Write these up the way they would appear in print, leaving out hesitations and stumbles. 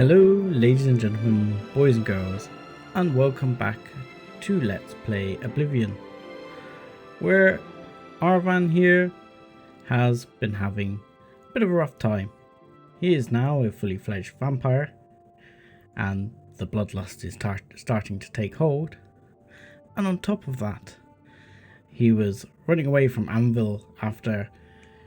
Hello ladies and gentlemen, boys and girls, and welcome back to Let's Play Oblivion, where Arvan here has been having a bit of a rough time. He is now a fully fledged vampire and the bloodlust is starting to take hold, and on top of that he was running away from Anvil after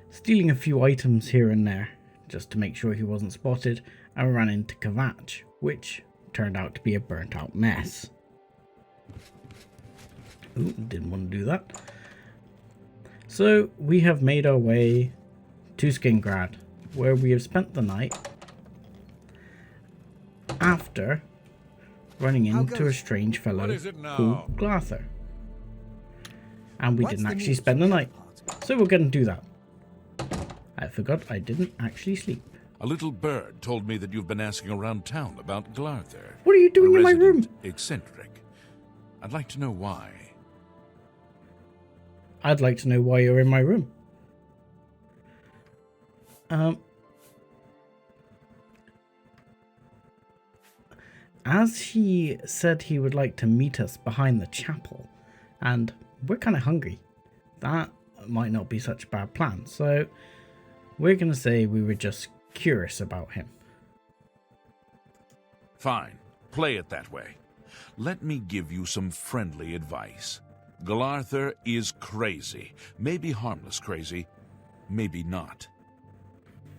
stealing a few items here and there just to make sure he wasn't spotted, and ran into Kvatch, which turned out to be a burnt out mess. Ooh, didn't want to do that. So we have made our way to Skingrad, where we have spent the night after running into a strange fellow called Glarther. And we didn't actually spend the night, so we're going to do that. I forgot I didn't actually sleep. A little bird told me that you've been asking around town about Glarther. What are you doing in my room? Eccentric. I'd like to know why. I'd like to know why you're in my room. As he said he would like to meet us behind the chapel, and we're kind of hungry. That might not be such a bad plan, so we're going to say we were just curious about him. Fine. Play it that way. Let me give you some friendly advice. Glarther is crazy. Maybe harmless crazy, maybe not.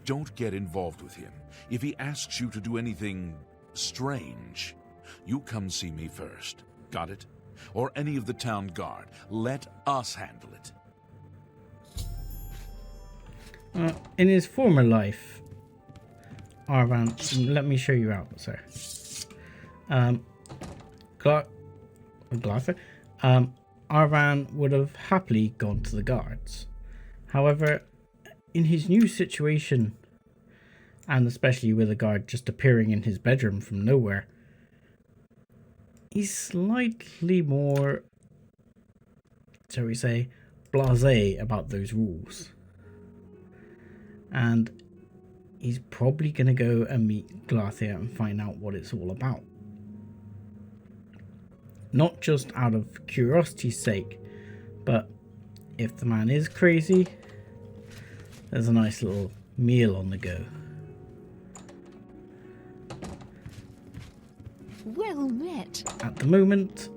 Don't get involved with him. If he asks you to do anything strange, you come see me first. Got it? Or any of the town guard. Let us handle it. In his former life, Arvan, let me show you out, sir. Glarther, Arvan would have happily gone to the guards. However, in his new situation, and especially with a guard just appearing in his bedroom from nowhere, he's slightly more, shall we say, blasé about those rules. And he's probably going to go and meet Glarther and find out what it's all about. Not just out of curiosity's sake, but if the man is crazy, there's a nice little meal on the go. Well met. At the moment,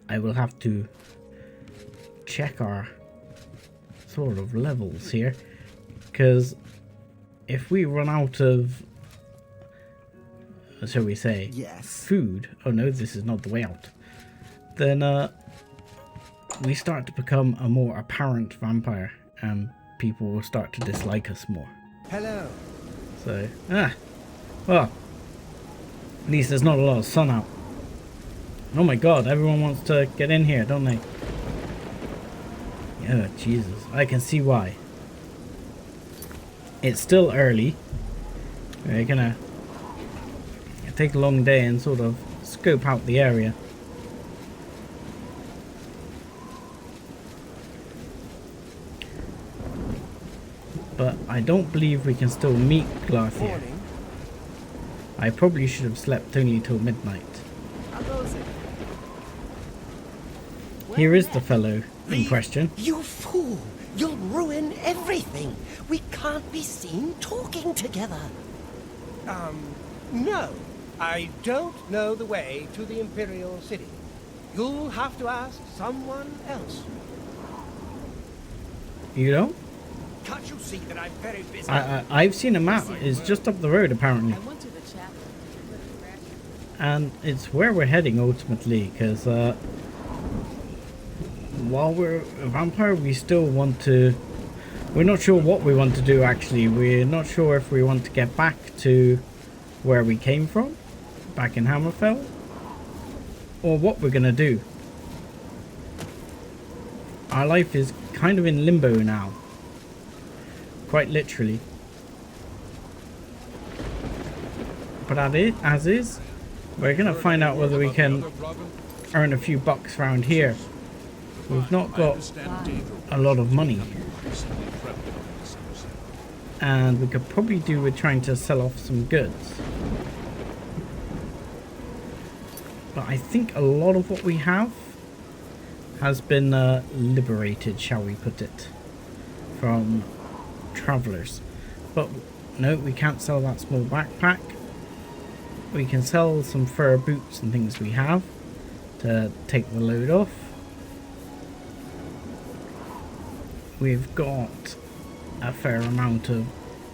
I will have to check our sort of levels here, because if we run out of, shall we say, food, oh no, this is not the way out, then we start to become a more apparent vampire and people will start to dislike us more. Hello. So, well, at least there's not a lot of sun out. Oh my god, everyone wants to get in here, don't they? Oh, Jesus, I can see why. It's still early. We're gonna take a long day and sort of scope out the area. But I don't believe we can still meet Glarther. I probably should have slept only till midnight. Here is the fellow in question. You fool! You'll ruin everything! We can't be seen talking together! No. I don't know the way to the Imperial City. You'll have to ask someone else. You know? Can't you see that I'm very busy? I've seen a map. It's just up the road, apparently. And it's where we're heading, ultimately, because while we're a vampire, we still want to... We're not sure what we want to do, actually. We're not sure if we want to get back to where we came from, back in Hammerfell, or what we're going to do. Our life is kind of in limbo now. Quite literally. But as is, we're going to find out whether we can earn a few bucks around here. We've not got a lot of money. and we could probably do with trying to sell off some goods. But I think a lot of what we have has been liberated, shall we put it, from travelers. But no, we can't sell that small backpack. We can sell some fur boots and things we have to take the load off. We've got a fair amount of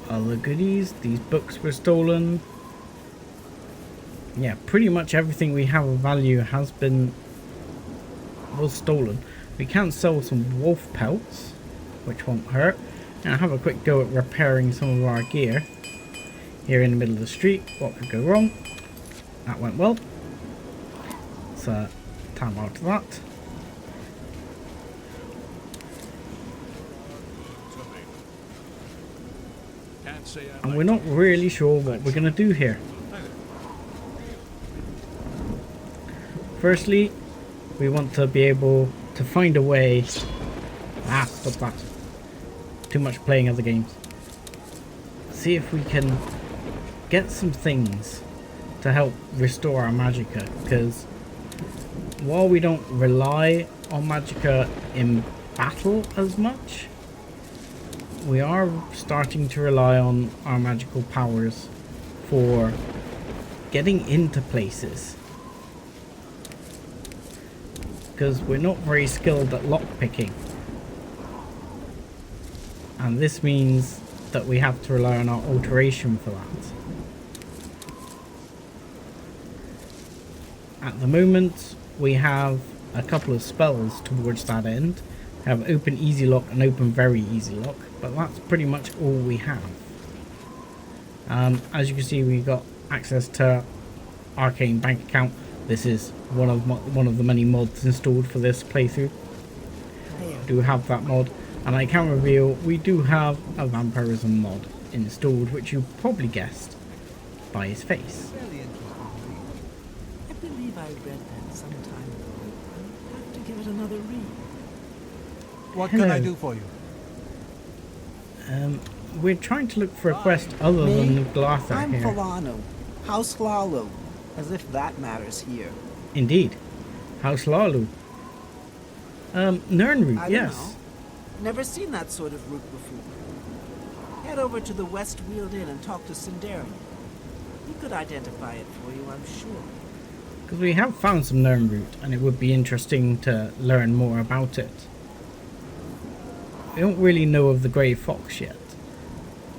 other goodies. These books were stolen. Yeah, pretty much everything we have of value was stolen. We can sell some wolf pelts, which won't hurt, and have a quick go at repairing some of our gear here in the middle of the street. What could go wrong? That went well. So tab out of that. And we're not really sure what we're going to do here. Firstly, we want to be able to find a way... stop that. Too much playing other games. See if we can get some things to help restore our magicka, because while we don't rely on magicka in battle as much, we are starting to rely on our magical powers for getting into places, because we're not very skilled at lockpicking, and this means that we have to rely on our alteration for that. At the moment we have a couple of spells towards that end. We have open easy lock and open very easy lock, but that's pretty much all we have. As you can see, we got access to Arcane bank account. This is one of the many mods installed for this playthrough. We do have that mod, and I can reveal we do have a vampirism mod installed, which you probably guessed by his face. I believe I read that some time ago. I'll have to give it another read. What can I do for you? We're trying to look for a quest other than Glartha I'm here. Falano, House Lalo, as if that matters here. Indeed. House Lalu. Nernroot, I yes. don't know. Never seen that sort of route before. Head over to the West Weald Inn and talk to Sindarian. He could identify it for you, I'm sure. Because we have found some Nernroot, and it would be interesting to learn more about it. We don't really know of the Grey Fox yet,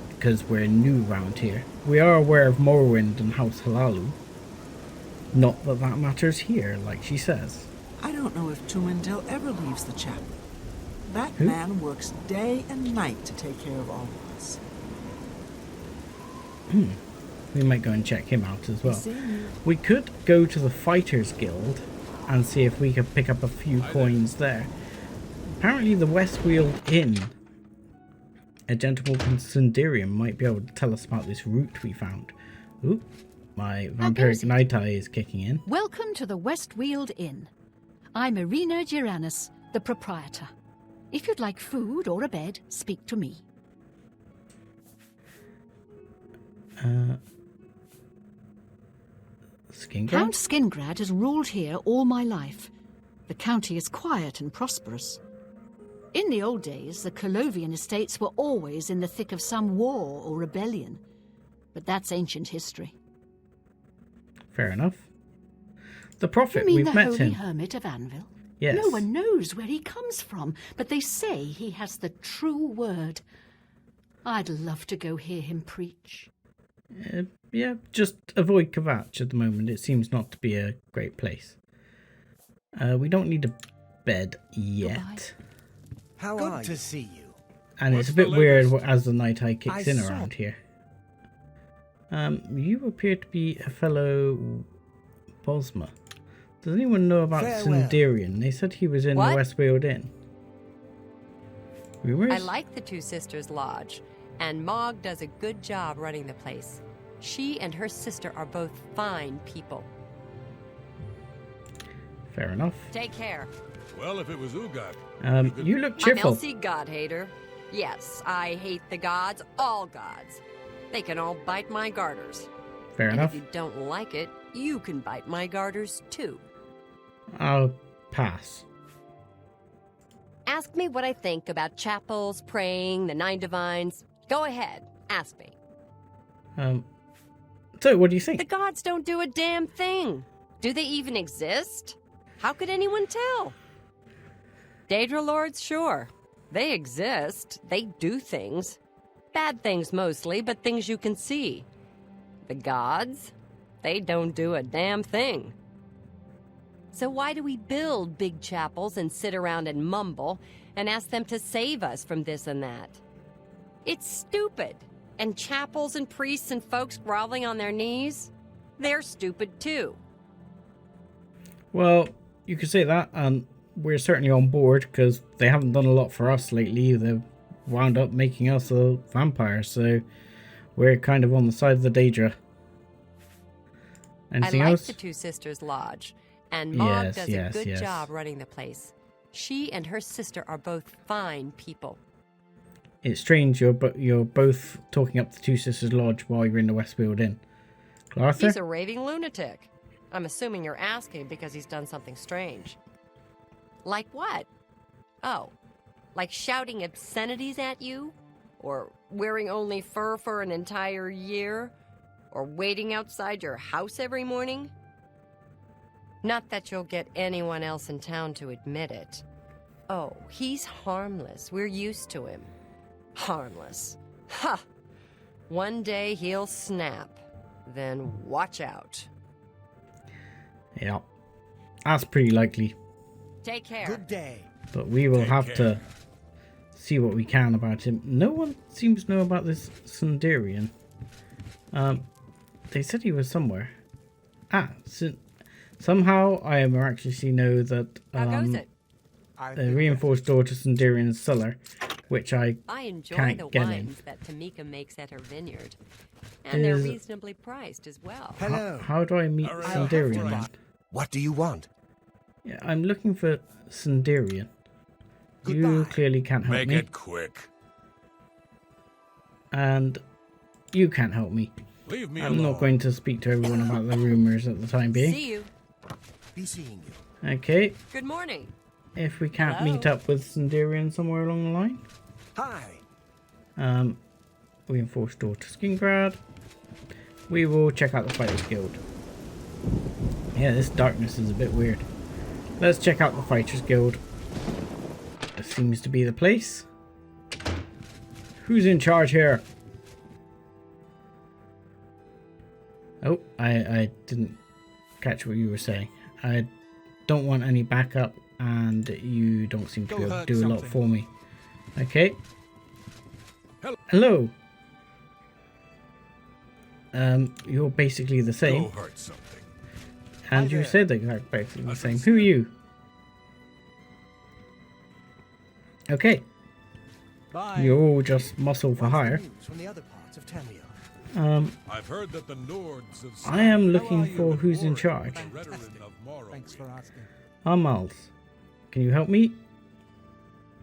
because we're new around here. We are aware of Morrowind and House Halalu. Not that that matters here, like she says. I don't know if Tumendil ever leaves the chapel. That Who? man works day and night to take care of all of us. We might go and check him out as well. See you. We could go to the Fighters Guild and see if we could pick up a few coins there. Apparently the Westweald Inn, a gentleman called Sindarian, might be able to tell us about this route we found. Ooh, my vampiric night eye is kicking in. Welcome to the Westweald Inn. I'm Irina Giranus, the proprietor. If you'd like food or a bed, speak to me. Skingrad? Count Skingrad has ruled here all my life. The county is quiet and prosperous. In the old days, the Colovian estates were always in the thick of some war or rebellion. But that's ancient history. Fair enough. The Prophet, You mean we've the met Holy him. Hermit of Anvil? Yes. No one knows where he comes from, but they say he has the true word. I'd love to go hear him preach. Yeah, just avoid Kvatch at the moment. It seems not to be a great place. We don't need a bed yet. Goodbye. How good to see you. And What's it's a bit the weird latest? as the night eye kicks I in saw- around here. You appear to be a fellow Bosmer. Does anyone know about Farewell. Sindarian? They said he was in What? the Westweald Inn. Rumors? I like the Two Sisters Lodge, and Mog does a good job running the place. She and her sister are both fine people. Fair enough. Take care. Well, if it was Ugat. You look I'm cheerful. Elsie Godhater. Yes, I hate the gods, all gods. They can all bite my garters. Fair And enough. if you don't like it, you can bite my garters too. I'll pass. Ask me what I think about chapels, praying, the Nine Divines. Go ahead, ask me. So what do you The think? gods don't do a damn thing. Do they even exist? How could anyone tell? Daedra lords, sure. They exist. They do things. Bad things mostly, but things you can see. The gods? They don't do a damn thing. So why do we build big chapels and sit around and mumble and ask them to save us from this and that? It's stupid. And chapels and priests and folks groveling on their knees? They're stupid too. Well, you could say that, and we're certainly on board because they haven't done a lot for us lately. They've wound up making us a vampire, so we're kind of on the side of the Daedra. Anything I like else? the Two Sisters Lodge, and Mog Yes, does yes, a good yes. job running the place. She and her sister are both fine people. It's strange you're both talking up the Two Sisters Lodge while you're in the Westfield Inn. Arthur? He's a raving lunatic. I'm assuming you're asking because he's done something strange. Like what? Oh, like shouting obscenities at you? Or wearing only fur for an entire year? Or waiting outside your house every morning? Not that you'll get anyone else in town to admit it. Oh, he's harmless. We're used to him. Harmless. Ha! One day he'll snap. Then watch out. Yeah, that's pretty likely. Take care. Good day. But we will Take have care. to see what we can about him. No one seems to know about this Sundarian. They said he was somewhere. Somehow I miraculously know that How goes it? a reinforced door to Sundarian's cellar, which I enjoy can't the get in. wines that Tamika makes at her vineyard. And they're Is- reasonably priced as well. Hello. How do I meet All right, Sundarian? all then? right. What do you want? Yeah, I'm looking for Sundarian. You Goodbye. clearly can't help Make me, it quick. and you can't help me. Leave me I'm alone. not going to speak to everyone about the rumors at the time being. See you. Be seeing you. Okay, Good morning. if we can't Hello? meet up with Sundarian somewhere along the line. Hi. Reinforced door to Skingrad. We will check out the Fighters Guild. Yeah, this darkness is a bit weird. Let's check out the Fighters Guild. This seems to be the place. Who's in charge here? Oh, I didn't catch what you were saying. I don't want any backup, and you don't seem to Go be able to hurt do a lot something. for me. Okay. Hello. Hello. You're basically the same. Go hurt something. And Hi you there. said they are basically the That's same. what Who are you? Okay, Bye. you're all just muscle for What's the hire. news from the other parts of Tamriel? I've heard that the Nords of I am How are looking you? for who's in Lord, charge. the Redoran of Morrowind. Thanks for asking. Miles, can you help me?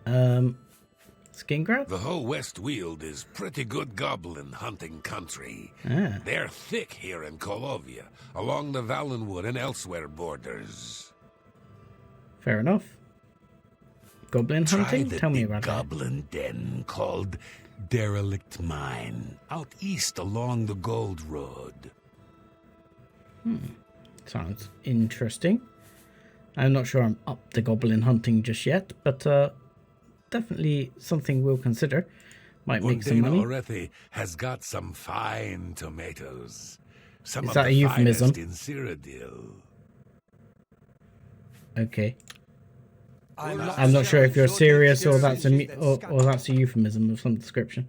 Skingrad? The whole West Weald is pretty good goblin hunting country. Ah, They're thick here in Kolovia, along the Valenwood and elsewhere borders. fair enough. Goblin Try hunting? the Tell me big about that. goblin den called Derelict Mine, out east along the Gold Road. Sounds interesting. I'm not sure I'm up to goblin hunting just yet, but definitely something we'll consider. Might make some Undine money. Orethi has got some fine tomatoes. Some Is of that the a euphemism? finest in Cyrodiil. Okay. I'm not sure if you're serious or that's or that's a euphemism of some description.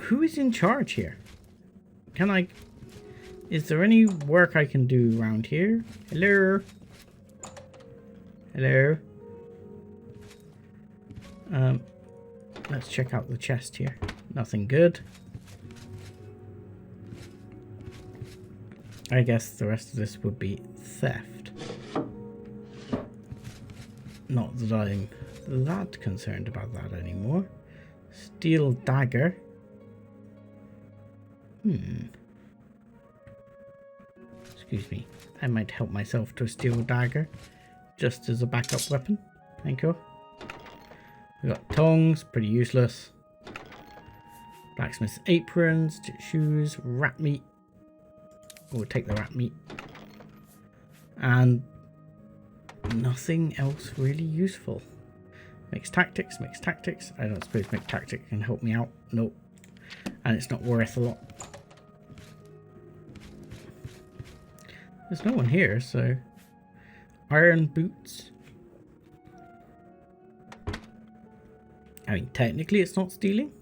Who is in charge here? Is there any work I can do around here? Hello? Hello? Let's check out the chest here. Nothing good. I guess the rest of this would be theft. Not that I'm that concerned about that anymore. Steel dagger. Excuse me. I might help myself to a steel dagger. Just as a backup weapon. Thank you. We got tongs. Pretty useless. Blacksmith's aprons. Shoes. Rat meat. We'll take the rat meat. And nothing else really useful. Mixed tactics. Mixed tactics. I don't suppose mixed tactics can help me out. Nope. And it's not worth a lot. There's no one here, so... Iron boots. I mean, technically it's not stealing.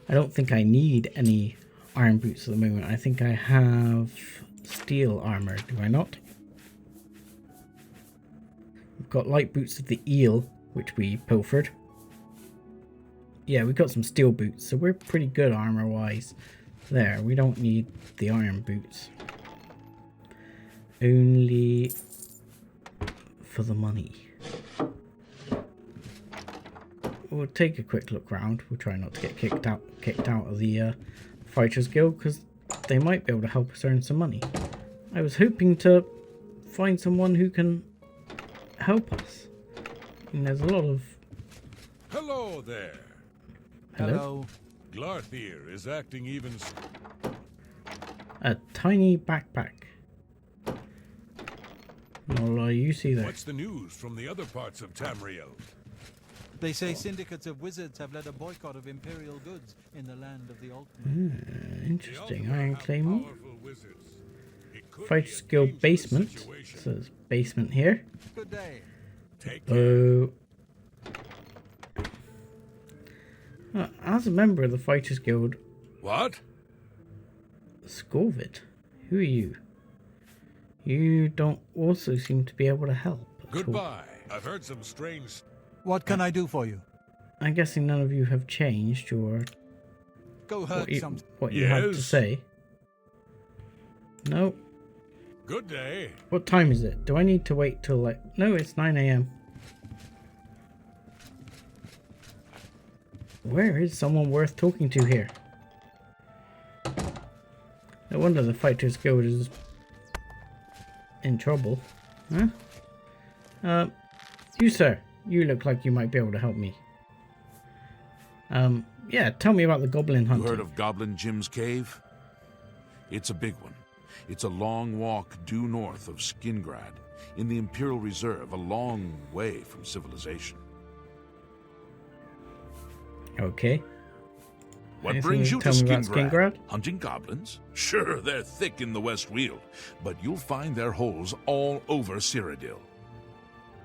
I don't think I need any iron boots at the moment. I think I have steel armor, do I not? We've got light boots of the eel, which we pilfered. Yeah, we got some steel boots, so we're pretty good armor-wise. There, we don't need the iron boots. Only for the money. We'll take a quick look round. We'll try not to get kicked out of the Fighters Guild, because they might be able to help us earn some money. I was hoping to find someone who can help us. And there's a lot of... Hello there. Hello? Glarthir is acting even... A tiny backpack. Not a lot of use either. What's the news from the other parts of Tamriel? They say syndicates of wizards have led a boycott of imperial goods in the land of the Ultimate. Interesting. Iron Claymore. Fighters Guild basement. So there's basement here. Good day. Oh. As a member of the Fighters Guild... What? Scorvid, who are you? You don't also seem to be able to help at all. Goodbye. I've heard some strange... What can I do for you? I'm guessing none of you have changed your... Go hurt some... what you had to say. No. Good day. What time is it? Do I need to wait till like... No, it's 9 AM. Where is someone worth talking to here? No wonder the Fighters Guild is in trouble. Huh? You sir, you look like you might be able to help me. Yeah, tell me about the goblin hunting. You heard of Goblin Jim's cave? It's a big one. It's a long walk due north of Skingrad, in the Imperial Reserve, a long way from civilization. Okay. What Anything brings you to tell me about Skingrad? Skingrad? Hunting goblins? Sure, they're thick in the West Weald, but you'll find their holes all over Cyrodiil.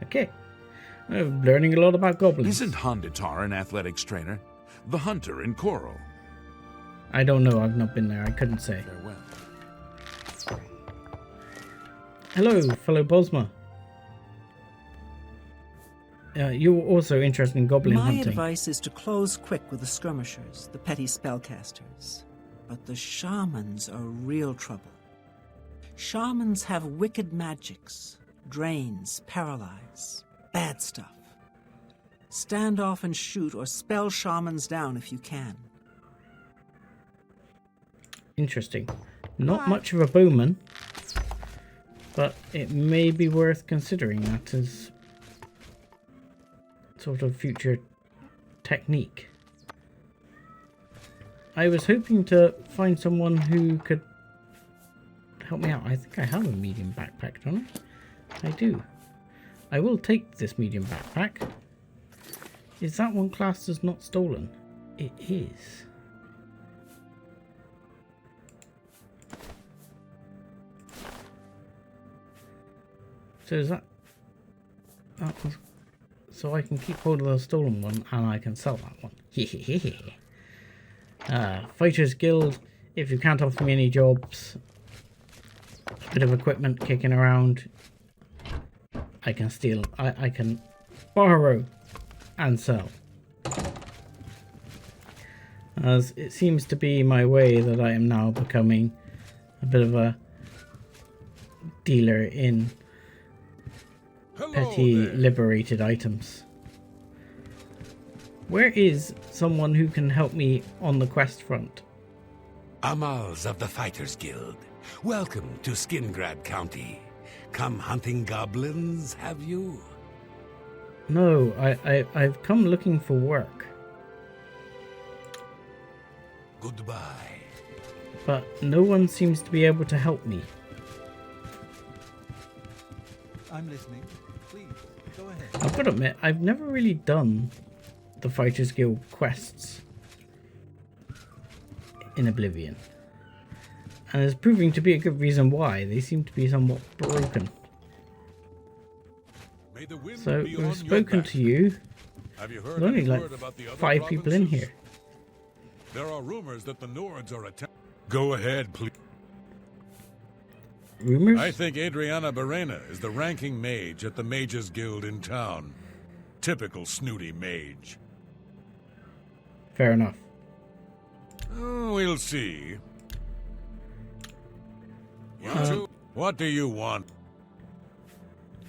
Okay. I'm learning a lot about goblins. Isn't Honditar an athletics trainer? The hunter in Coral. I don't know, I've not been there, I couldn't say. Farewell. Hello, fellow Bosmer. You're also interested in goblin My hunting. advice is to close quick with the skirmishers, the petty spellcasters. But the shamans are real trouble. Shamans have wicked magics, drains, paralyze, bad stuff. Stand off and shoot or spell shamans down if you can. Interesting. Not much of a bowman, but it may be worth considering that as sort of future technique. I was hoping to find someone who could help me out. I think I have a medium backpack, don't I? I do. I will take this medium backpack. Is that one classed as not stolen? It is. So is that was, so I can keep hold of the stolen one and I can sell that one. Fighters Guild, if you can't offer me any jobs, a bit of equipment kicking around, I can steal, I can borrow and sell. As it seems to be my way that I am now becoming a bit of a dealer in petty liberated items. Where is someone who can help me on the quest front? Amals of the Fighters Guild. Welcome to Skingrad County. Come hunting goblins, have you? No, I've come looking for work. Goodbye. But no one seems to be able to help me. I'm listening. Please, go ahead. I've got to admit, I've never really done the Fighters Guild quests in Oblivion. And it's proving to be a good reason why. They seem to be somewhat broken. May the wind So be we've on spoken your back. to you. Have you There's heard only any like word about the other 5 people in provinces? here. There are rumors that the Nords are attacking. Go ahead, please. Rumors? I think Adriana Barrena is the ranking mage at the Mages Guild in town. Typical snooty mage. Fair enough. Oh, we'll see. You two, what do you want?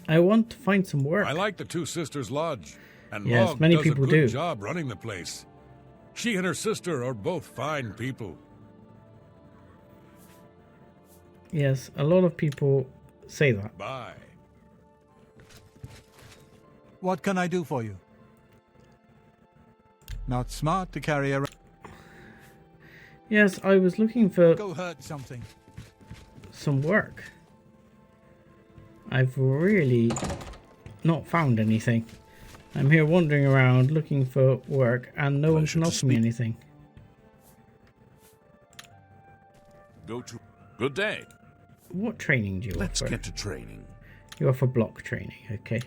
I want to find some work. I like the Two Sisters Lodge, and Yes, Mog many does people a good do. job running the place. She and her sister are both fine people. Yes, a lot of people say that. Bye. What can I do for you? Not smart to carry around. Yes, I was looking for Go hurt something. some work. I've really not found anything. I'm here wandering around looking for work and no one Pleasure can to offer me speak. anything. Go to. Good day. What training do you Let's offer? get to training. You offer block training, okay.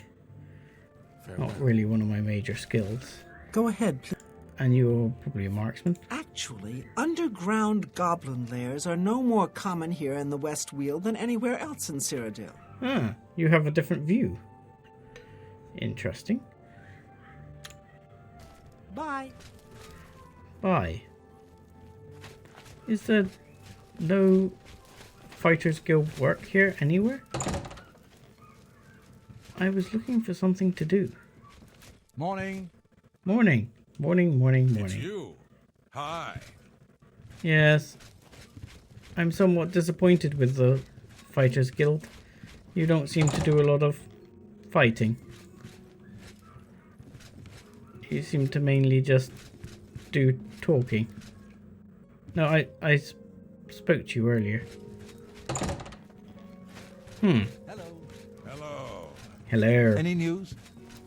Farewell. Not really one of my major skills. Go ahead, please. And you're probably a marksman. Actually, underground goblin lairs are no more common here in the West Weald than anywhere else in Cyrodiil. Ah, you have a different view. Interesting. Bye. Bye. Is there no Fighters Guild work here anywhere? I was looking for something to do. Morning. Morning. Morning, morning, It's morning. you. Hi. Yes. I'm somewhat disappointed with the Fighters Guild. You don't seem to do a lot of fighting. You seem to mainly just do talking. No, I spoke to you earlier. Hello. Hello. Hello. Any news?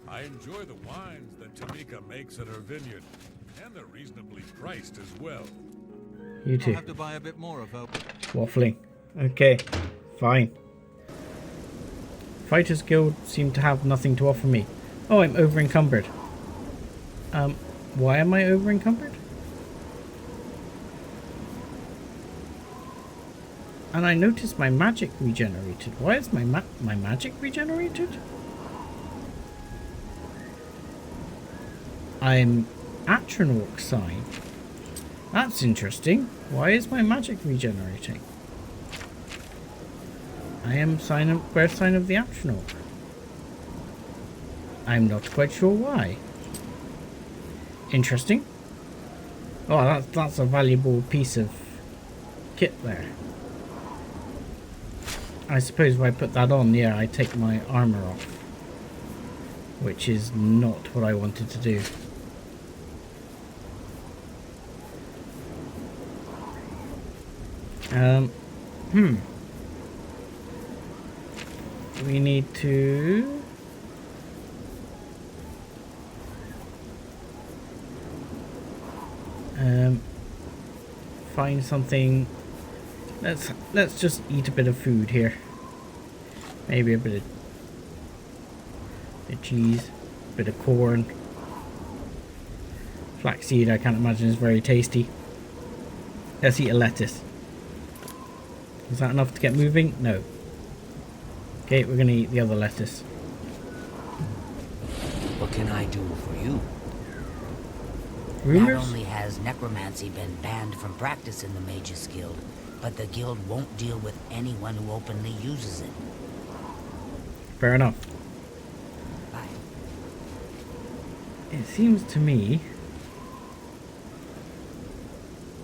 I enjoy the wines that Tamika makes at her vineyard, and they're reasonably priced as well. You I'll too. have to buy a bit more of her. Waffling. Okay, fine. Fighters Guild seem to have nothing to offer me. Oh, I'm over encumbered. Why am I over encumbered? And I noticed my magic regenerated. Why is my magic regenerated? I'm Atronach sign. That's interesting. Why is my magic regenerating? I am birth sign of the Atronach. I'm not quite sure why. Interesting. Oh, that's a valuable piece of kit there. I suppose if I put that on, yeah, I take my armor off. Which is not what I wanted to do. We need to find something. Let's just eat a bit of food here. Maybe a bit of cheese, a bit of corn. Flaxseed I can't imagine is very tasty. Let's eat a lettuce. Is that enough to get moving? No. Okay, we're gonna eat the other lettuce. What can I do for you? Not Rumors? only has necromancy been banned from practice in the Mages Guild, but the guild won't deal with anyone who openly uses it. Fair enough. Bye. It seems to me...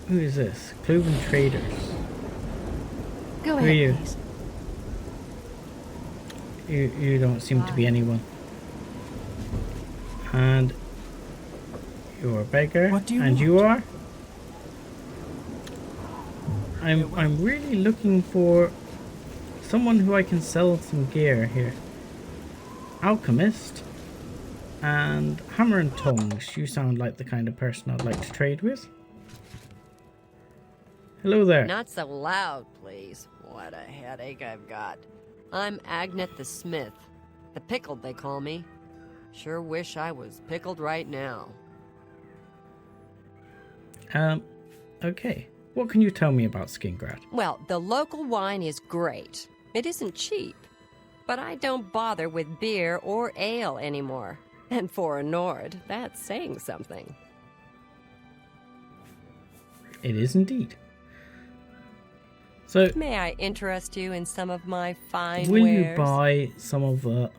Who is this? Cloven Traders. Go Who are you? ahead, please. You don't seem to be anyone. And you're a beggar. What do you and want? you are? I'm really looking for someone who I can sell some gear here. Alchemist and Hammer and Tongs. You sound like the kind of person I'd like to trade with. Hello there. Not so loud, please. What a headache I've got. I'm Agnet the Smith. The Pickled, they call me. Sure wish I was pickled right now. Okay. What can you tell me about Skingrad? Well, the local wine is great. It isn't cheap. But I don't bother with beer or ale anymore. And for a Nord, that's saying something. It is indeed. So, May I interest you in some of my fine will wares? you buy some of the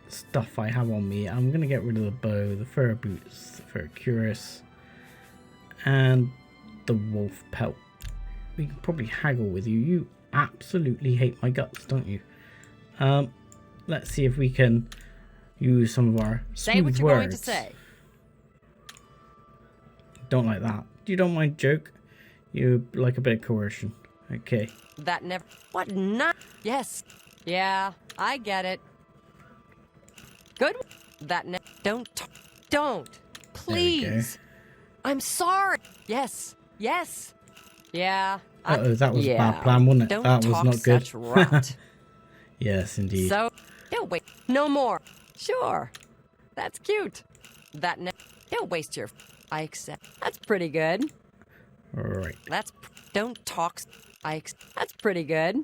stuff I have on me? I'm going to get rid of the bow, the fur boots, the fur cuirass, and the wolf pelt. We can probably haggle with you. You absolutely hate my guts, don't you? Let's see if we can use some of our Say smooth what you're words. going to say. Don't like that. You don't mind joke? You like a bit of coercion. Okay. That never... What not? Yes. Yeah, I get it. Good. That never... Don't... Don't. Please. I'm sorry. Yes. Yes. Yeah. Uh-oh, that was a yeah. bad plan, wasn't it? Don't That was talk not good. such rot. Yes, indeed. So... Don't wait. No more. Sure. That's cute. That don't waste your... I accept. That's pretty good. Alright. Don't talk... That's pretty good.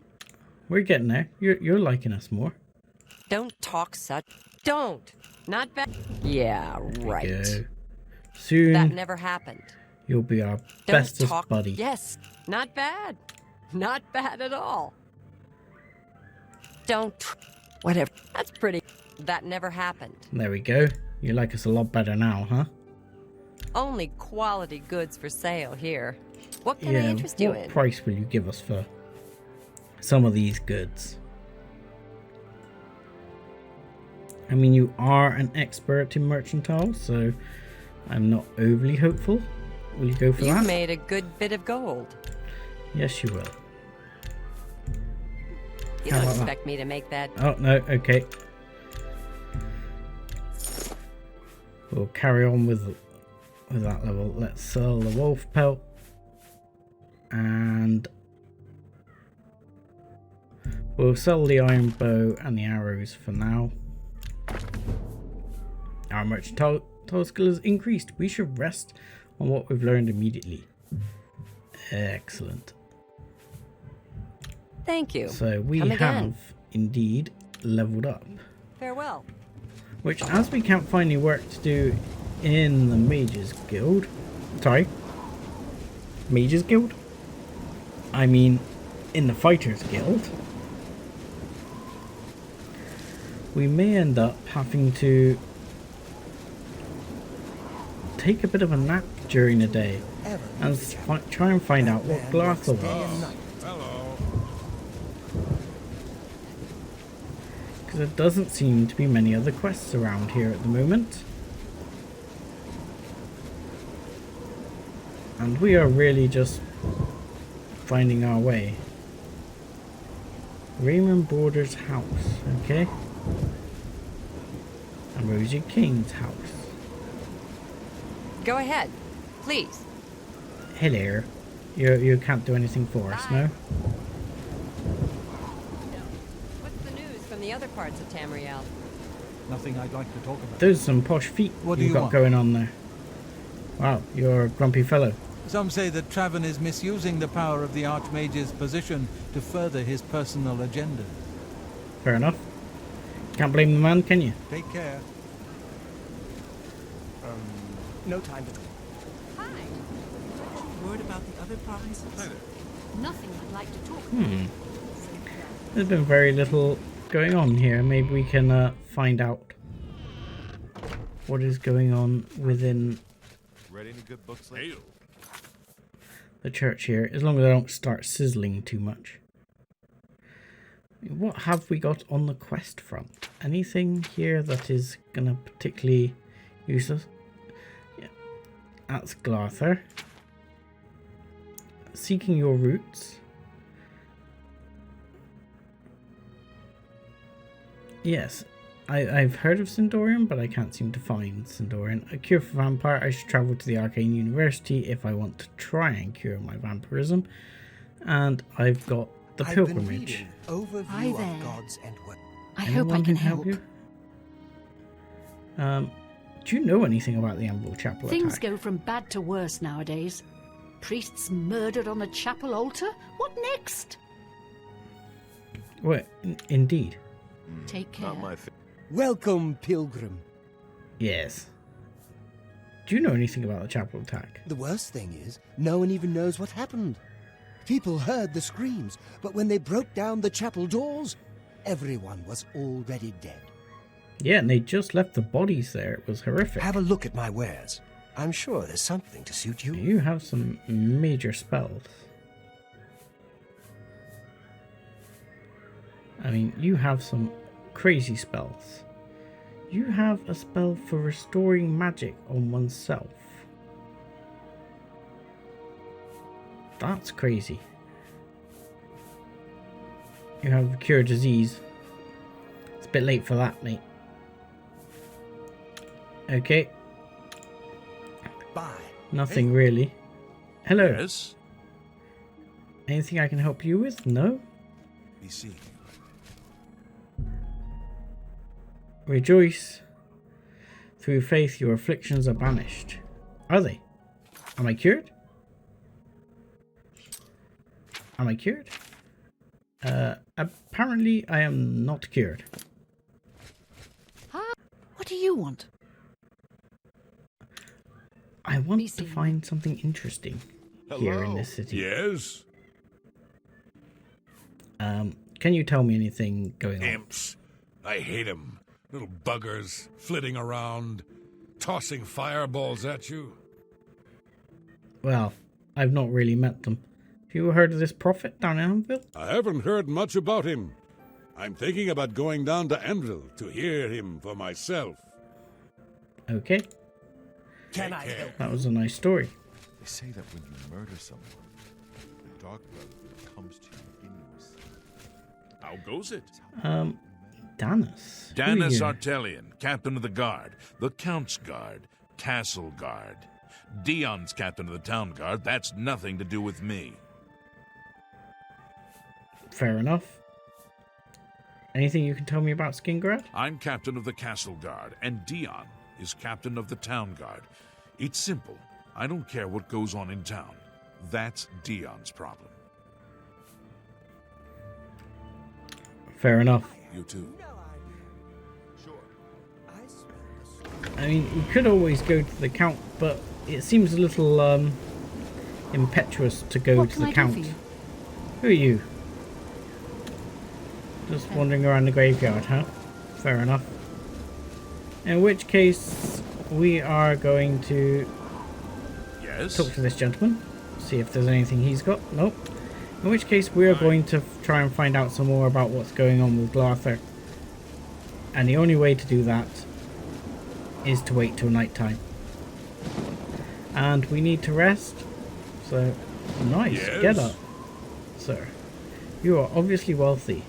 We're getting there. You're liking us more. Don't talk such... Don't. Not bad. Yeah, right. Go. Soon, That never happened. you'll be our Don't bestest talk... buddy. Yes. Not bad. Not bad at all. Don't... Whatever. That's pretty... That never happened. There we go. You like us a lot better now, huh? Only quality goods for sale here. What can I interest you what in? price will you give us for some of these goods? I mean, you are an expert in mercantile, so I'm not overly hopeful. Will you go for You've that? made a good bit of gold. Yes, you will. You How don't about that? expect me to make that... Oh, no, okay. We'll carry on with that level. Let's sell the wolf pelt. And we'll sell the iron bow and the arrows for now. Our mercantile skill has increased. We should rest on what we've learned immediately. Excellent. Thank you. So we Come have again. indeed leveled up. Farewell. Which, as we can't find any work to do in the Mages Guild... Sorry. Mages Guild? I mean, in the Fighters Guild. We may end up having to take a bit of a nap during the day and try and find out what Glarthur was. Because there doesn't seem to be many other quests around here at the moment. And we are really just finding our way. Raymond Border's house, okay. And Rosie King's house. Go ahead. Please. Hello. You can't do anything for us, no? What's the news from the other parts of Tamriel? Nothing I'd like to talk about. Those are some posh feet What do you've you got want? going on there. Wow, you're a grumpy fellow. Some say that Traven is misusing the power of the Archmage's position to further his personal agenda. Fair enough. Can't blame the man, can you? Take care. No time to... Hi. Word about the other prizes? Nothing I'd like to talk about. There's been very little going on here. Maybe we can find out what is going on within Read any good books lately? the church here, as long as I don't start sizzling too much. What have we got on the quest front? Anything here that is gonna particularly use us? Yeah, that's Glarther. Seeking your roots. Yes, I've heard of Sindorian, but I can't seem to find Sindorian. A cure for vampire. I should travel to the Arcane University if I want to try and cure my vampirism. And I've got the pilgrimage. Overview Hi of there. gods and what. I hope I Anyone can help. you? Do you know anything about the Anvil Chapel Things attack? go from bad to worse nowadays. Priests murdered on the chapel altar? What next? Well, indeed. Take care. Not my Welcome, pilgrim. Yes. Do you know anything about the chapel attack? The worst thing is, no one even knows what happened. People heard the screams, but when they broke down the chapel doors, everyone was already dead. Yeah, and they just left the bodies there. It was horrific. Have a look at my wares. I'm sure there's something to suit you. You have some major spells. I mean, you have some crazy spells. You have a spell for restoring magic on oneself. That's crazy. You have cure disease. It's a bit late for that, mate. Okay. Bye. Nothing really. Hello. Yes? Anything I can help you with? No? Be seeing you. Rejoice. Through faith your afflictions are banished. Are they? Am I cured? Am I cured? Apparently I am not cured. Huh? What do you want? I want to Missing. find something interesting here in Hello. this city. Yes? Can you tell me anything going on? Imps. I hate 'em. Little buggers flitting around, tossing fireballs at you. Well, I've not really met them. Have you heard of this prophet down in Anvil? I haven't heard much about him. I'm thinking about going down to Anvil to hear him for myself. Okay, Can I help? that was a nice story. They say that when you murder someone, the Dark Brotherhood comes to you in your sleep. How goes it? Danis. Who are Danis you? Artelian, captain of the guard, the Count's guard, Castle Guard. Dion's captain of the town guard. That's nothing to do with me. Fair enough. Anything you can tell me about Skingrad? I'm captain of the Castle Guard, and Dion is captain of the town guard. It's simple. I don't care what goes on in town. That's Dion's problem. Fair enough. You too. I mean, we could always go to the Count, but it seems a little impetuous to go What to can the I do Count. for you? Who are you? Just wandering around the graveyard, huh? Fair enough. In which case, we are going to Yes? talk to this gentleman, see if there's anything he's got. Nope. In which case, we are going to try and find out some more about what's going on with Glarther. And the only way to do that is to wait till night time. And we need to rest. So, nice. Yes? Get up, sir. You are obviously wealthy.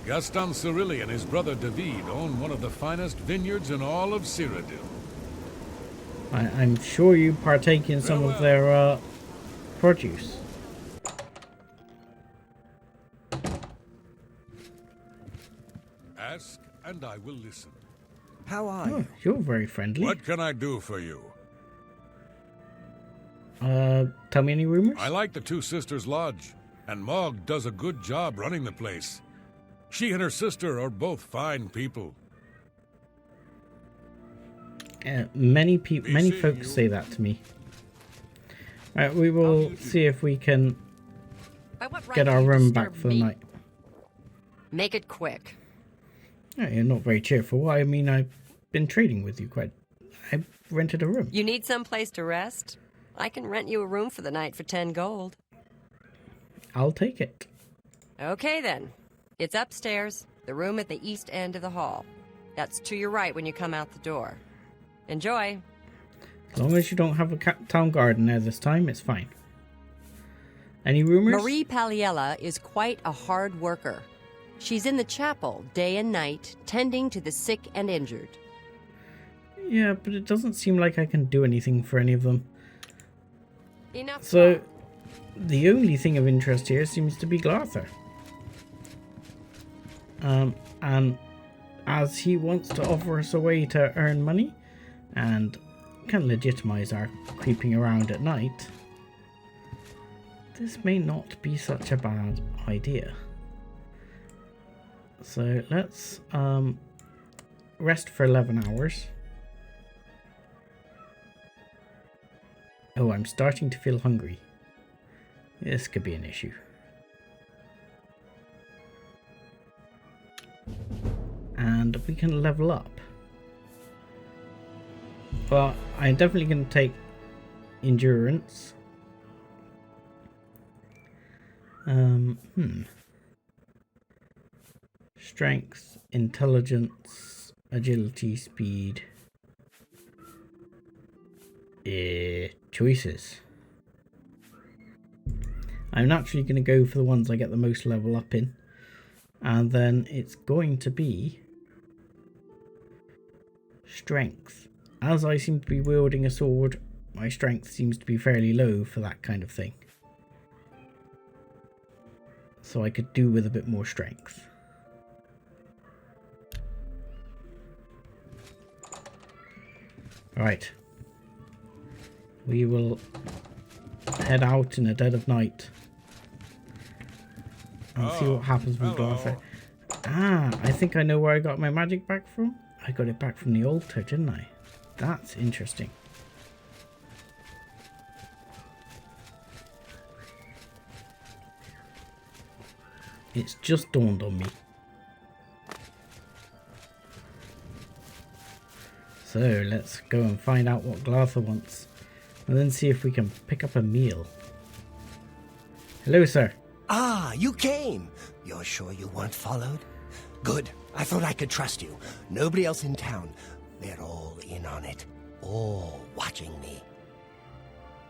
Gaston Cirilli and his brother David own one of the finest vineyards in all of Cyrodiil. I'm sure you partake in some of their produce. Ask, and I will listen. How are Oh, you? you're very friendly. What can I do for you? Tell me any rumors? I like the Two Sisters Lodge, and Mog does a good job running the place. She and her sister are both fine people. Many seeing folks you. say that to me. Right, we will see if we can By what right get do our you room back disturb for the me? night. Make it quick. Yeah, you're not very cheerful. I mean, I've been trading with you quite. I rented a room. You need some place to rest? I can rent you a room for the night for 10 gold. I'll take it. Okay then. It's upstairs, the room at the east end of the hall. That's to your right when you come out the door. Enjoy. As long as you don't have a town garden there this time, it's fine. Any rumors? Marie Paliella is quite a hard worker. She's in the chapel day and night, tending to the sick and injured. Yeah, but it doesn't seem like I can do anything for any of them. Enough. So, talk. the only thing of interest here seems to be Glarther. And as he wants to offer us a way to earn money and can legitimize our creeping around at night, this may not be such a bad idea. So let's rest for 11 hours. Oh, I'm starting to feel hungry. This could be an issue. And we can level up. Well, I'm definitely going to take endurance. Strength, intelligence, agility, speed. Choices. I'm naturally going to go for the ones I get the most level up in. And then it's going to be strength. As I seem to be wielding a sword, my strength seems to be fairly low for that kind of thing. So I could do with a bit more strength. Right. We will head out in the dead of night and see what happens with Glarther. Ah, I think I know where I got my magic back from. I got it back from the altar, didn't I? That's interesting. It's just dawned on me. So let's go and find out what Glarther wants, and then see if we can pick up a meal. Hello, sir. Ah, you came. You're sure you weren't followed? Good. I thought I could trust you. Nobody else in town. They're all in on it. All watching me.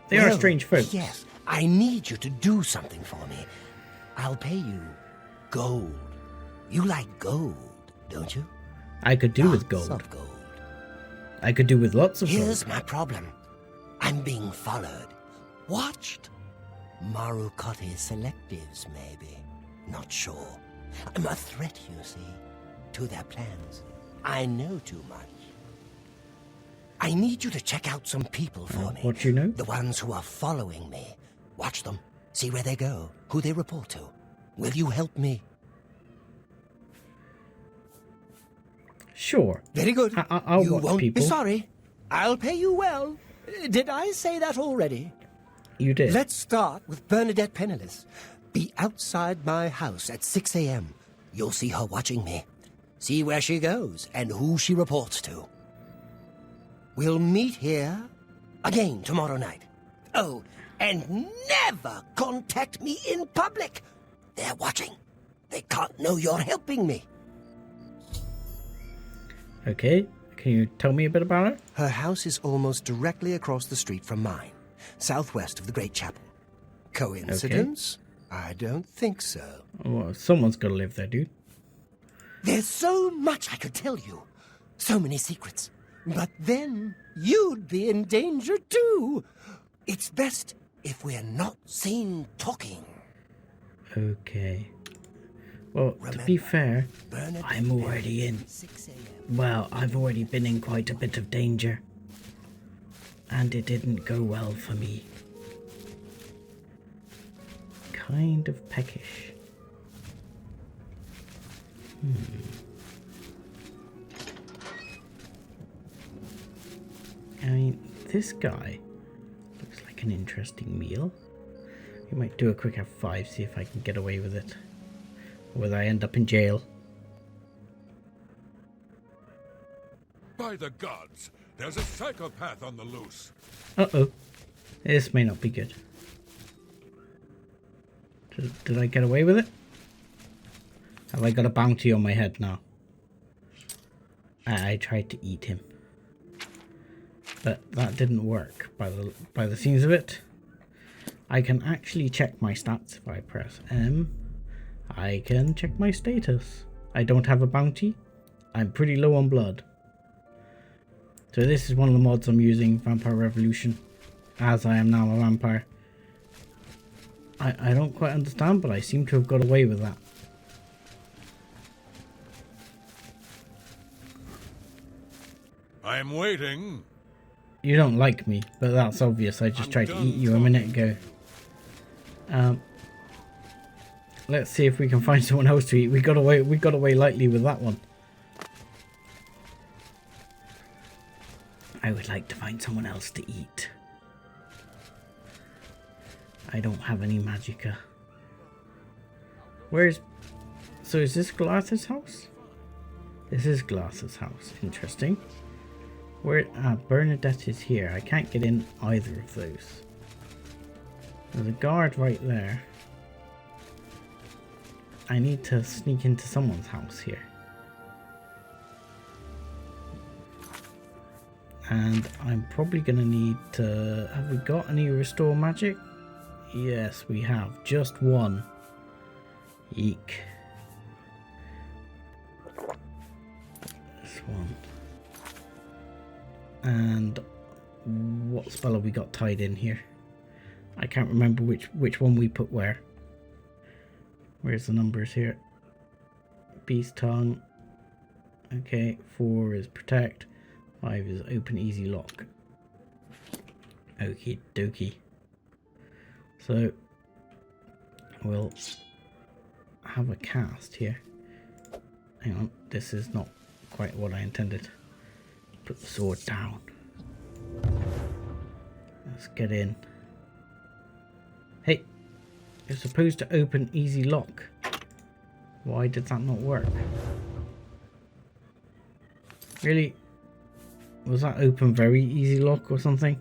They are strange folks. Yes, I need you to do something for me. I'll pay you gold. You like gold, don't you? I could do with Lots gold. of gold. I could do with lots of Here's gold. my problem. I'm being followed. Watched. Marukote selectives, maybe. Not sure. I'm a threat, you see, to their plans. I know too much. I need you to check out some people for me. What you know? The ones who are following me. Watch them. See where they go. Who they report to. Will you help me? Sure. Very good. I'll you watch won't people. be sorry. I'll pay you well. Did I say that already? You did. Let's start with Bernadette Penniless. Be outside my house at 6 a.m. You'll see her watching me. See where she goes and who she reports to. We'll meet here again tomorrow night. Oh, and never contact me in public. They're watching. They can't know you're helping me. Okay. Can you tell me a bit about her? Her house is almost directly across the street from mine, southwest of the Great Chapel. Coincidence? I don't think so. Well, someone's got to live there, dude. There's so much I could tell you. So many secrets. But then you'd be in danger too. It's best if we're not seen talking. Okay. Well, to be fair, I'm already in. 6 a.m. Well, I've already been in quite a bit of danger. And it didn't go well for me. Kind of peckish. I mean, this guy looks like an interesting meal. You might do a quick F5, see if I can get away with it. Or whether I end up in jail. By the gods, there's a psychopath on the loose. Uh-oh. This may not be good. Did I get away with it? Have I got a bounty on my head now? I tried to eat him. But that didn't work by the scenes of it. I can actually check my stats if I press M. I can check my status. I don't have a bounty. I'm pretty low on blood. So this is one of the mods I'm using, Vampire Revolution, as I am now a vampire. I don't quite understand, but I seem to have got away with that. I'm waiting. You don't like me, but that's obvious. I just tried to eat you a minute ago. Let's see if we can find someone else to eat. We got away lightly with that one. I would like to find someone else to eat. I don't have any magicka. So is this Glass's house? This is Glass's house. Interesting. Bernadette is here. I can't get in either of those. There's a guard right there. I need to sneak into someone's house here. And I'm probably going to need to... Have we got any restore magic? Yes, we have. Just one. Eek. This one. And what spell have we got tied in here? I can't remember which one we put where. Where's the numbers here? Beast Tongue. Okay, 4 is Protect. 5 is Open Easy Lock. Okie dokie. So we'll have a cast here. Hang on, this is not quite what I intended. Put the sword down. Let's get in. Hey, you're supposed to open easy lock. Why did that not work? Really? Was that open very easy lock or something?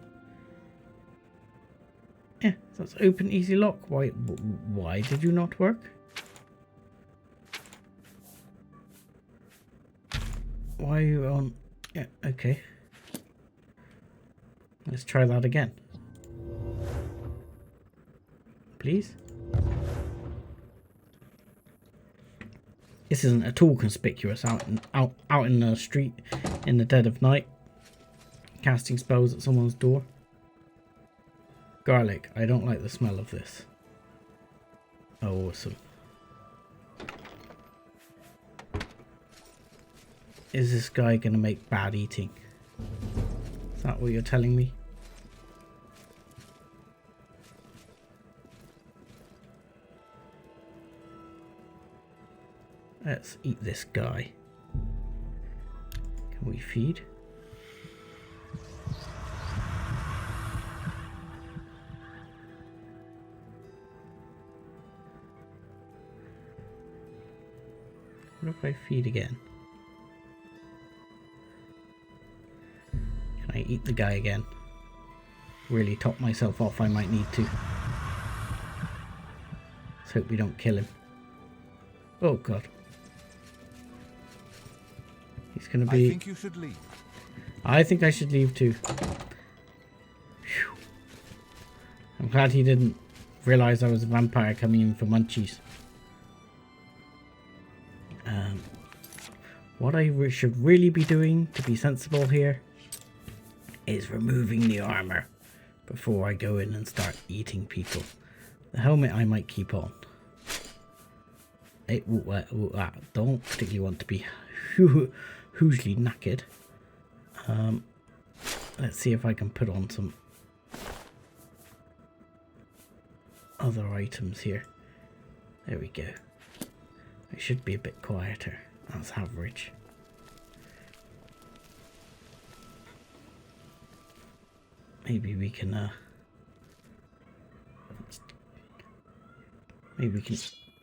Yeah, that's open easy lock. Why did you not work? Why are you on? Yeah, okay. Let's try that again. Please? This isn't at all conspicuous out in the street in the dead of night. Casting spells at someone's door. Garlic. I don't like the smell of this. Oh, awesome. Is this guy going to make bad eating? Is that what you're telling me? Let's eat this guy. Can we feed? What if I feed again? Can I eat the guy again? Really top myself off, I might need to. Let's hope we don't kill him. Oh god. He's gonna be... I think you should leave. I think I should leave too. Whew. I'm glad he didn't realise I was a vampire coming in for munchies. What I should really be doing, to be sensible here, is removing the armour before I go in and start eating people. The helmet I might keep on. I don't particularly want to be hugely knackered. Let's see if I can put on some other items here. There we go. I should be a bit quieter. That's average. Maybe we can Maybe we can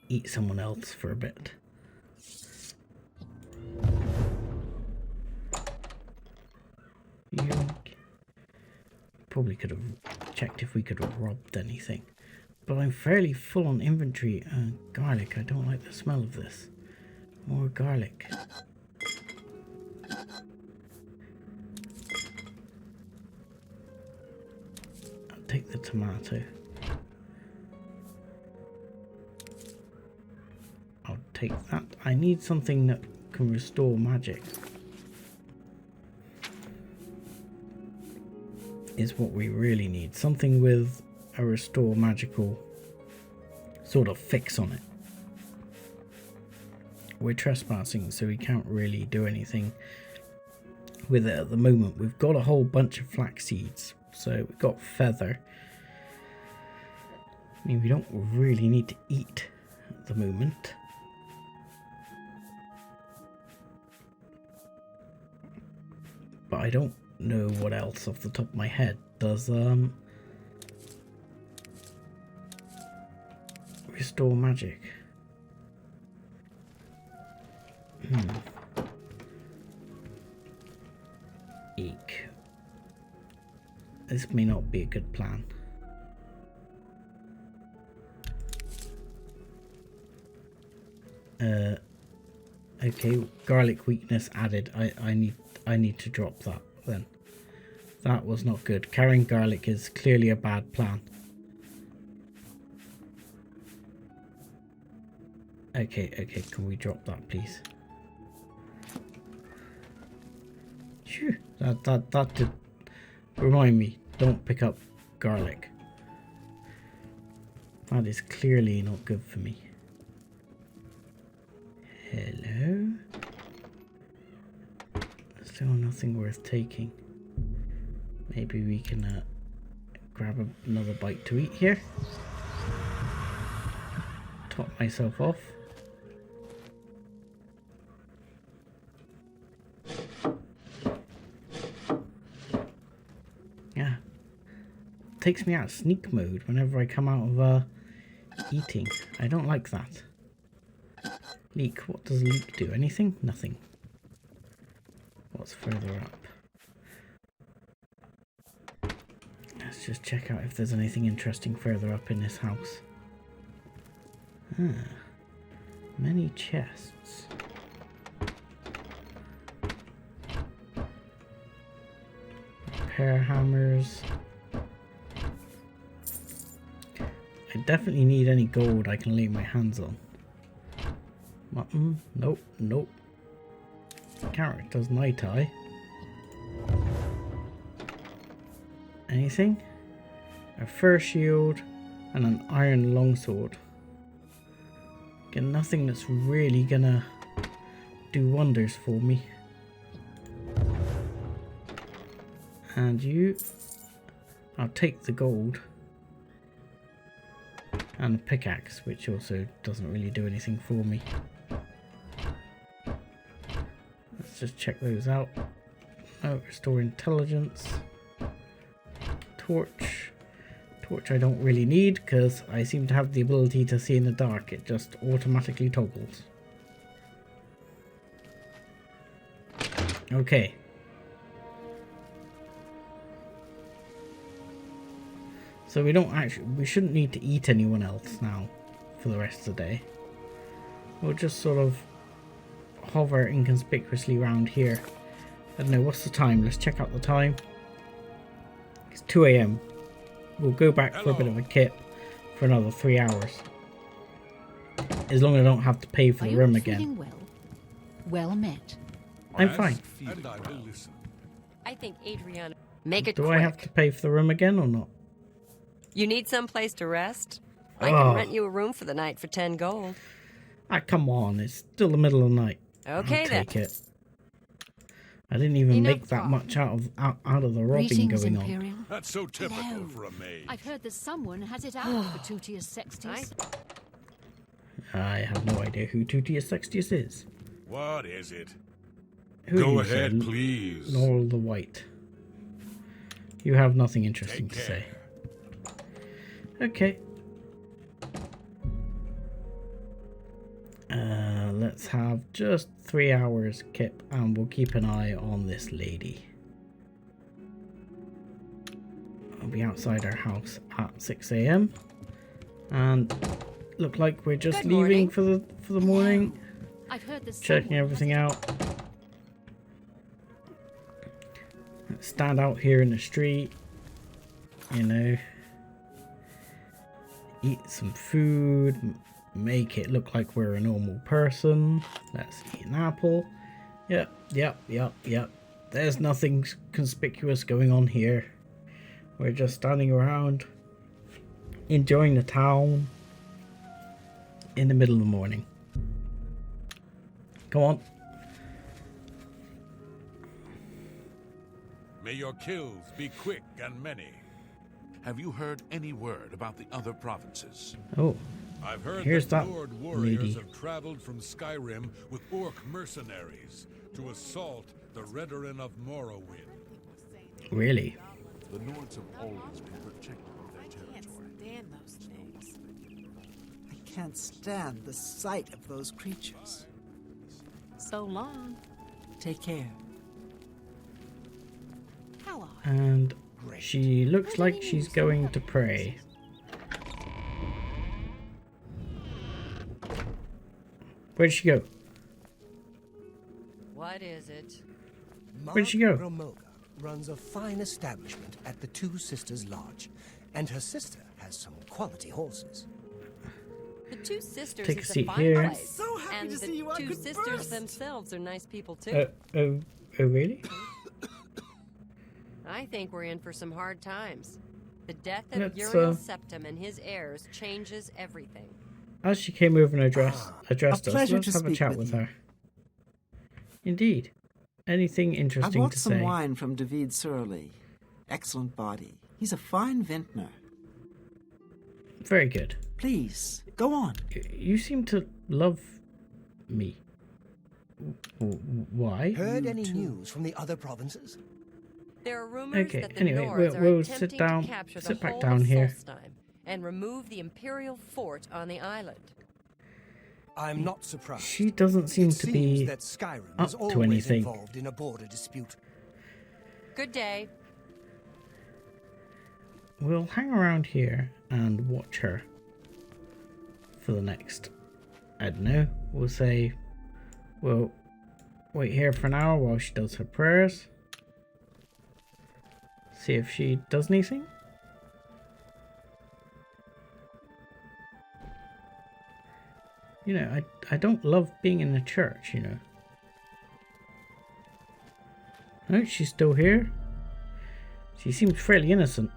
eat someone else for a bit. Yoink. Probably could have checked if we could have robbed anything. But I'm fairly full on inventory and garlic. I don't like the smell of this. More garlic. I'll take the tomato. I'll take that. I need something that can restore magic. Is what we really need. Something with a restore magical sort of fix on it. We're trespassing, so we can't really do anything with it at the moment. We've got a whole bunch of flax seeds, so we've got feather. I mean, we don't really need to eat at the moment. But I don't know what else off the top of my head. Does restore magic? Eek. This may not be a good plan. Okay, garlic weakness added. I need to drop that then. That was not good. Carrying garlic is clearly a bad plan. Okay, can we drop that please? Phew, that did remind me, don't pick up garlic. That is clearly not good for me. Hello? Still nothing worth taking. Maybe we can grab another bite to eat here. Top myself off. Yeah. Takes me out of sneak mode whenever I come out of eating. I don't like that. Leek. What does leek do? Anything? Nothing. What's further up? Let's just check out if there's anything interesting further up in this house. Many chests. Repair hammers. I definitely need any gold I can lay my hands on. Mutton? Nope. Character's night eye. Anything? A fur shield and an iron longsword. Get nothing that's really gonna do wonders for me. And you, I'll take the gold and a pickaxe, which also doesn't really do anything for me. Let's just check those out. Oh, restore intelligence. Torch I don't really need because I seem to have the ability to see in the dark. It just automatically toggles. Okay. So we shouldn't need to eat anyone else now for the rest of the day. We'll just sort of hover inconspicuously around here. I don't know, what's the time? Let's check out the time. It's 2 AM. We'll go back for a bit of a kip for another 3 hours. As long as I don't have to pay for the room again. Well met. I'm fine. And I will listen. I think Adriana... Make it Do quick. I have to pay for the room again or not? You need some place to rest? I can rent you a room for the night for 10 gold. Ah, come on. It's still the middle of the night. Okay, I'll then. take it. I didn't even Enough make that talk. much out of the robbing Greetings, going on. Imperial. That's so typical Hello. for a maid. I've heard that someone has it out for Tutius Sextius. I have no idea who Tutius Sextius is. What is it? Who Go you ahead, said? please. Laurel the White. You have nothing interesting Take to say. care. Okay. have just 3 hours, Kip, and we'll keep an eye on this lady. I'll be outside our house at 6 a.m. and look like we're just Good leaving morning. for the morning. I've heard this. Checking everything out. Stand out here in the street, you know, eat some food, make it look like we're a normal person. Let's eat an apple. Yep. There's nothing conspicuous going on here. We're just standing around, enjoying the town in the middle of the morning. Come on. May your kills be quick and many. Have you heard any word about the other provinces? Oh, I've heard here's that that Lord warriors lady. have traveled from Skyrim with orc mercenaries to assault the Redoran of Morrowind. Really? The Nords have always been protective of their territory. Stand those things. I can't stand the sight of those creatures. So long. Take care. How are And she looks like she's going to pray. Where'd she go? What is it? Where'd she go? Romoga runs a fine establishment at the Two Sisters Lodge, and her sister has some quality horses. The Two Sisters Take a is seat fine here. place. I'm so happy and to the see you. I Two could Sisters burst. themselves are nice people too. Oh, really? I think we're in for some hard times. The death of Let's, Uriel Septim and his heirs changes everything. As she came over and addressed us, pleasure let's to have a speak chat with with you. her. Indeed. Anything I interesting bought to some say? wine from David Surly. Excellent body. He's a fine vintner. Very good. Please, go on. You seem to love me. Why? Heard any news from the other provinces? There are rumors Okay, that the anyway, Nords are we'll attempting sit down- to capture sit the back whole down of here. Solstheim and remove the Imperial fort on the island. I'm not surprised. She doesn't seem It to seems be that Skyrim up is to always anything. involved in a border dispute. Good day. We'll hang around here and watch her for the next, I don't know, we'll say, we'll wait here for an hour while she does her prayers. See if she does anything. You know, I don't love being in the church, you know. No, she's still here. She seems fairly innocent.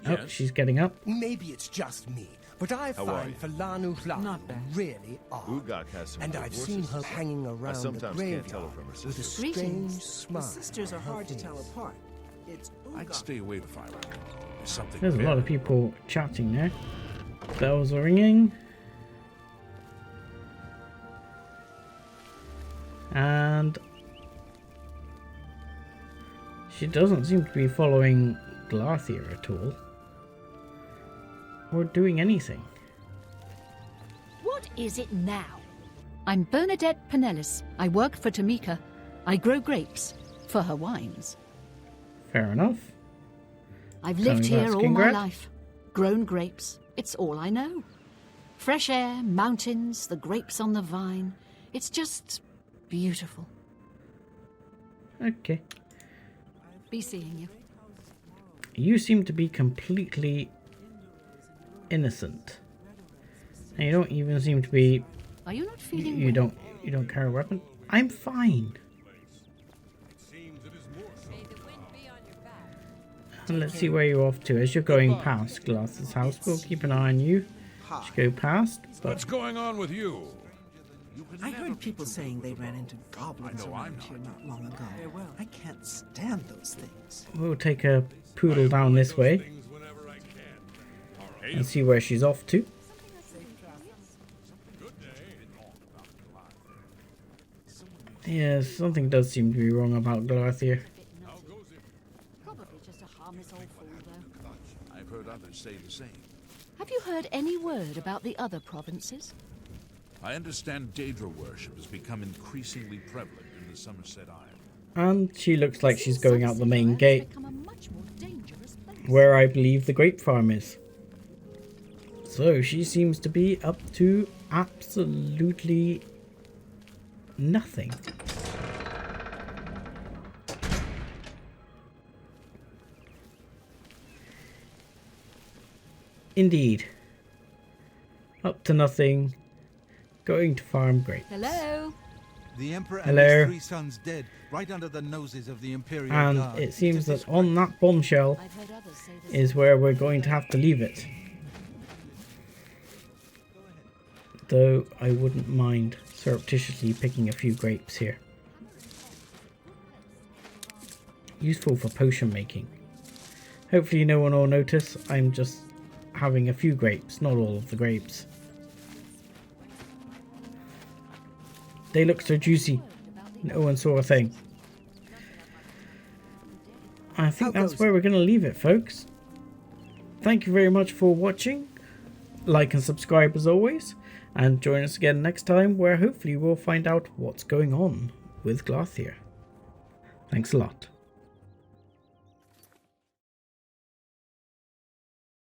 Oh, Yes? she's getting up. Maybe it's just me, but I How are find you? Falanu Hlanu Not bad. really odd. Ugak has some And good I've seen her horses. hanging around the sometimes can't tell her graveyard from her with a sisters. strange Greetings. smile. The sisters are on her hard to face. tell apart. It's I'd Uga. stay away if I were you. There's something There's a lot of very people chatting there. Bells are ringing. And she doesn't seem to be following Glarthir at all. Or doing anything. What is it now? I'm Bernadette Pinellis. I work for Tamika. I grow grapes for her wines. Fair enough. I've Tell lived me about here all my Skingrad. life. Grown grapes. It's all I know. Fresh air, mountains, the grapes on the vine. It's just beautiful. Okay. Be seeing you. You seem to be completely innocent. And you don't even seem to be Are you not you, feeling you well? don't carry a weapon. I'm fine. It seems it is more so. May the wind be on your back. And let's see where you're off to. As you're going past Glass's house, we'll keep an eye on you. As you go past, What's but going on with you? You can I never heard be people too saying they rude ran about into it. goblins I know around I'm here not. not long ago. I can't stand those things. we'll take a poodle down this way Things whenever I can. and see where she's off to. Good day. Yeah, something does seem to be wrong about Glarthir. How goes it? Probably just a harmless old fool, though. I've heard others say the same. Have you heard any word about the other provinces? I understand Daedra worship has become increasingly prevalent in the Somerset Isle. And she looks like she's going out the main gate, Become a much more dangerous place. where I believe the grape farm is. So she seems to be up to absolutely nothing. Indeed. Up to nothing. Going to farm grapes. Hello. The Emperor Hello. and his 3 sons dead, right under the noses of the Imperial And Guard. it seems It's a that on that bombshell I've heard others say this. is where we're going to have to leave it. Though I wouldn't mind surreptitiously picking a few grapes here. Useful for potion making. Hopefully no one will notice I'm just having a few grapes, not all of the grapes. They look so juicy. No one saw a thing. I think that's where we're going to leave it, folks. Thank you very much for watching. Like and subscribe as always. And join us again next time, where hopefully we'll find out what's going on with Glarthir. Thanks a lot.